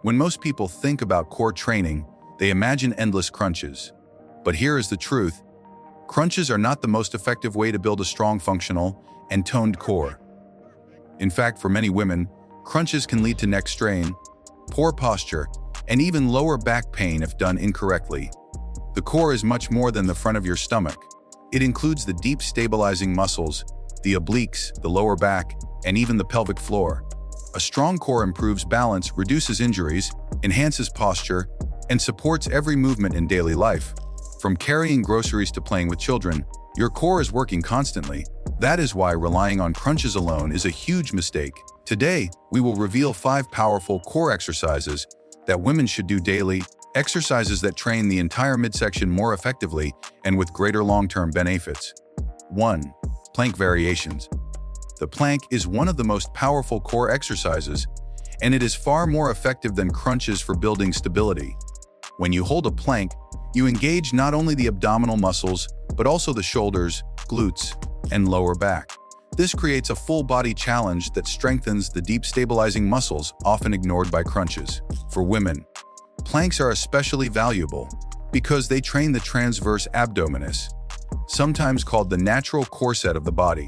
When most people think about core training, they imagine endless crunches. But here is the truth. Crunches are not the most effective way to build a strong, functional, and toned core. In fact, for many women, crunches can lead to neck strain, poor posture, and even lower back pain if done incorrectly. The core is much more than the front of your stomach. It includes the deep stabilizing muscles, the obliques, the lower back, and even the pelvic floor. A strong core improves balance, reduces injuries, enhances posture, and supports every movement in daily life. From carrying groceries to playing with children, your core is working constantly. That is why relying on crunches alone is a huge mistake. Today, we will reveal 5 powerful core exercises that women should do daily, exercises that train the entire midsection more effectively and with greater long-term benefits. 1. Plank variations. The plank is one of the most powerful core exercises, and it is far more effective than crunches for building stability. When you hold a plank, you engage not only the abdominal muscles, but also the shoulders, glutes, and lower back. This creates a full-body challenge that strengthens the deep stabilizing muscles often ignored by crunches. For women, planks are especially valuable because they train the transverse abdominis, sometimes called the natural corset of the body.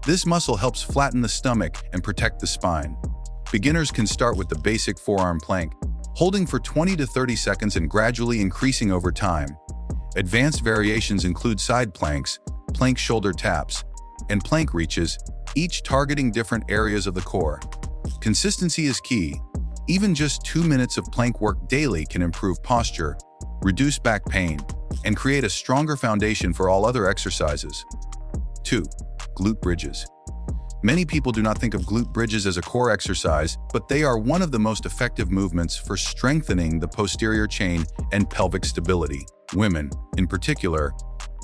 This muscle helps flatten the stomach and protect the spine. Beginners can start with the basic forearm plank, holding for 20 to 30 seconds and gradually increasing over time. Advanced variations include side planks, plank shoulder taps, and plank reaches, each targeting different areas of the core. Consistency is key. Even just 2 minutes of plank work daily can improve posture, reduce back pain, and create a stronger foundation for all other exercises. 2. Glute bridges. Many people do not think of glute bridges as a core exercise, but they are one of the most effective movements for strengthening the posterior chain and pelvic stability. Women, in particular,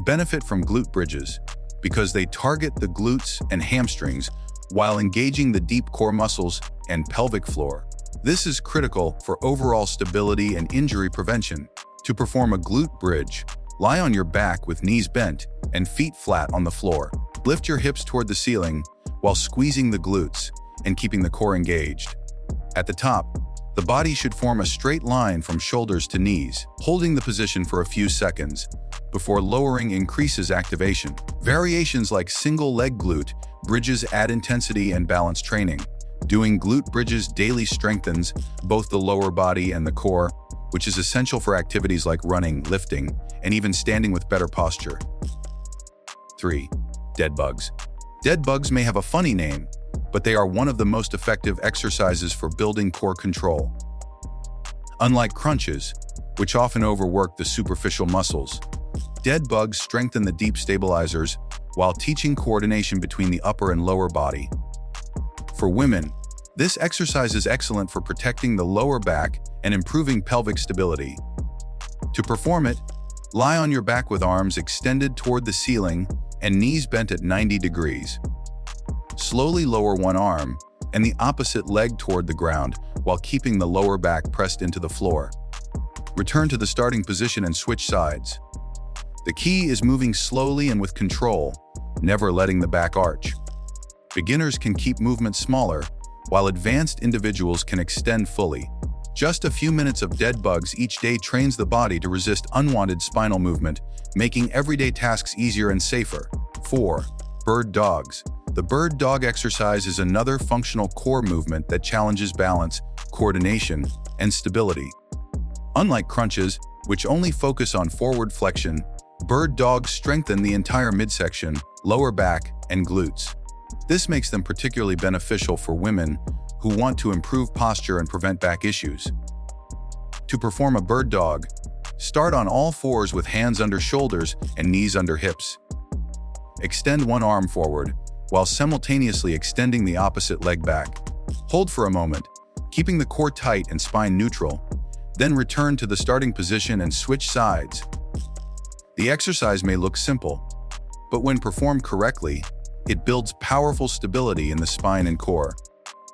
benefit from glute bridges because they target the glutes and hamstrings while engaging the deep core muscles and pelvic floor. This is critical for overall stability and injury prevention. To perform a glute bridge, lie on your back with knees bent and feet flat on the floor. Lift your hips toward the ceiling while squeezing the glutes and keeping the core engaged. At the top, the body should form a straight line from shoulders to knees. Holding the position for a few seconds before lowering increases activation. Variations like single leg glute bridges add intensity and balance training. Doing glute bridges daily strengthens both the lower body and the core, which is essential for activities like running, lifting, and even standing with better posture. 3. Dead bugs. Dead bugs may have a funny name, but they are one of the most effective exercises for building core control. Unlike crunches, which often overwork the superficial muscles, dead bugs strengthen the deep stabilizers while teaching coordination between the upper and lower body. For women, this exercise is excellent for protecting the lower back and improving pelvic stability. To perform it, lie on your back with arms extended toward the ceiling and knees bent at 90 degrees. Slowly lower one arm and the opposite leg toward the ground while keeping the lower back pressed into the floor. Return to the starting position and switch sides. The key is moving slowly and with control, never letting the back arch. Beginners can keep movement smaller, while advanced individuals can extend fully. Just a few minutes of dead bugs each day trains the body to resist unwanted spinal movement, making everyday tasks easier and safer. 4. Bird dogs. The bird dog exercise is another functional core movement that challenges balance, coordination, and stability. Unlike crunches, which only focus on forward flexion, bird dogs strengthen the entire midsection, lower back, and glutes. This makes them particularly beneficial for women who want to improve posture and prevent back issues. To perform a bird dog, start on all fours with hands under shoulders and knees under hips. Extend one arm forward, while simultaneously extending the opposite leg back. Hold for a moment, keeping the core tight and spine neutral, then return to the starting position and switch sides. The exercise may look simple, but when performed correctly, it builds powerful stability in the spine and core.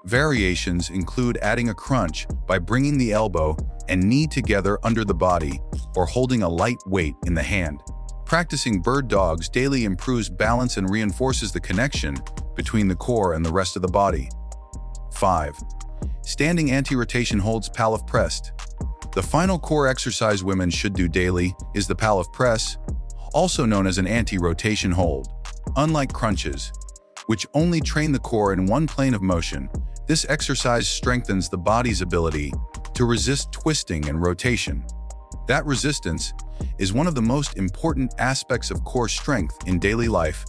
Variations include adding a crunch by bringing the elbow and knee together under the body or holding a light weight in the hand. Practicing bird dogs daily improves balance and reinforces the connection between the core and the rest of the body. 5. Standing anti-rotation holds Pallof press. The final core exercise women should do daily is the Pallof press, also known as an anti-rotation hold. Unlike crunches, which only train the core in one plane of motion, this exercise strengthens the body's ability to resist twisting and rotation. That resistance is one of the most important aspects of core strength in daily life,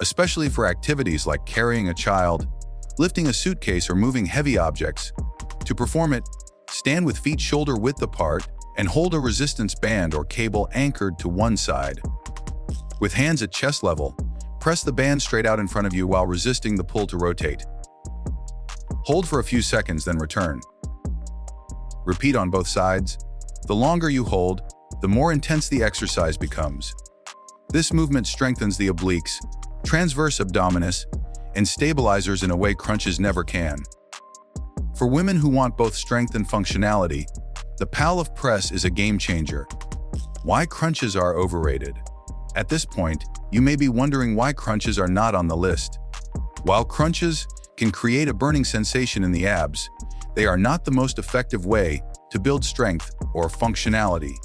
especially for activities like carrying a child, lifting a suitcase, or moving heavy objects. To perform it, stand with feet shoulder-width apart and hold a resistance band or cable anchored to one side. With hands at chest level, press the band straight out in front of you while resisting the pull to rotate. Hold for a few seconds, then return. Repeat on both sides. The longer you hold, the more intense the exercise becomes. This movement strengthens the obliques, transverse abdominis, and stabilizers in a way crunches never can. For women who want both strength and functionality, the Pallof press is a game changer. Why crunches are overrated? At this point, you may be wondering why crunches are not on the list. While crunches can create a burning sensation in the abs, they are not the most effective way to build strength or functionality.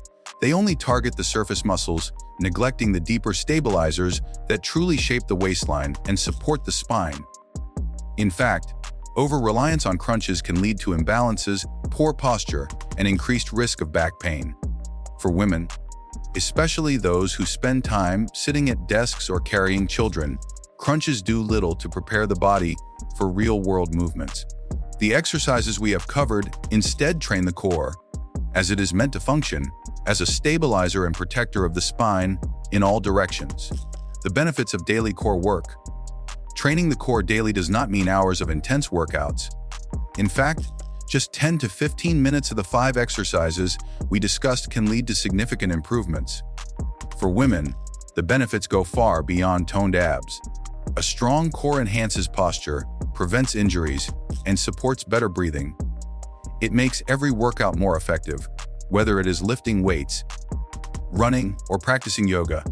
They only target the surface muscles, neglecting the deeper stabilizers that truly shape the waistline and support the spine. In fact, over-reliance on crunches can lead to imbalances, poor posture, and increased risk of back pain. For women, especially those who spend time sitting at desks or carrying children, crunches do little to prepare the body for real-world movements. The exercises we have covered instead train the core, as it is meant to function as a stabilizer and protector of the spine in all directions. The benefits of daily core work. Training the core daily does not mean hours of intense workouts. In fact, just 10 to 15 minutes of the 5 exercises we discussed can lead to significant improvements. For women, the benefits go far beyond toned abs. A strong core enhances posture, prevents injuries, and supports better breathing. It makes every workout more effective, whether it is lifting weights, running, or practicing yoga.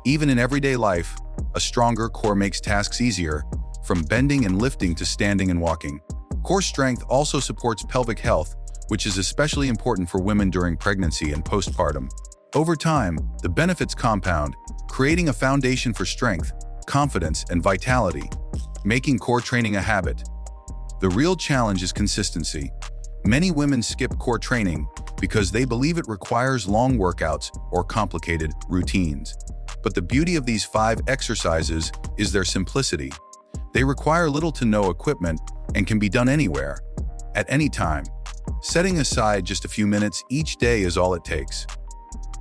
Even in everyday life, a stronger core makes tasks easier, from bending and lifting to standing and walking. Core strength also supports pelvic health, which is especially important for women during pregnancy and postpartum. Over time, the benefits compound, creating a foundation for strength, confidence, and vitality, making core training a habit. The real challenge is consistency. Many women skip core training because they believe it requires long workouts or complicated routines. But the beauty of these 5 exercises is their simplicity. They require little to no equipment and can be done anywhere, at any time. Setting aside just a few minutes each day is all it takes.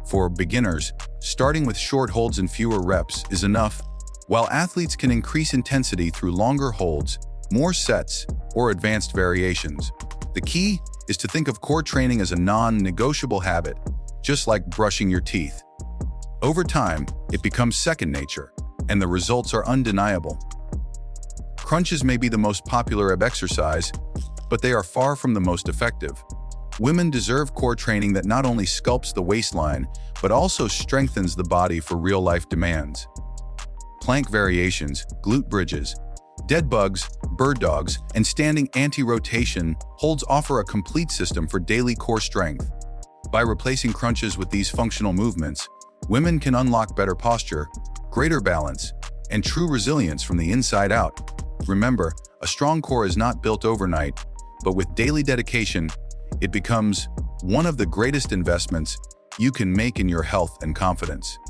For beginners, starting with short holds and fewer reps is enough, while athletes can increase intensity through longer holds, more sets, or advanced variations. The key is to think of core training as a non-negotiable habit, just like brushing your teeth. Over time, it becomes second nature, and the results are undeniable. Crunches may be the most popular ab exercise, but they are far from the most effective. Women deserve core training that not only sculpts the waistline, but also strengthens the body for real-life demands. Plank variations, glute bridges, dead bugs, bird dogs, and standing anti-rotation holds offer a complete system for daily core strength. By replacing crunches with these functional movements, women can unlock better posture, greater balance, and true resilience from the inside out. Remember, a strong core is not built overnight, but with daily dedication, it becomes one of the greatest investments you can make in your health and confidence.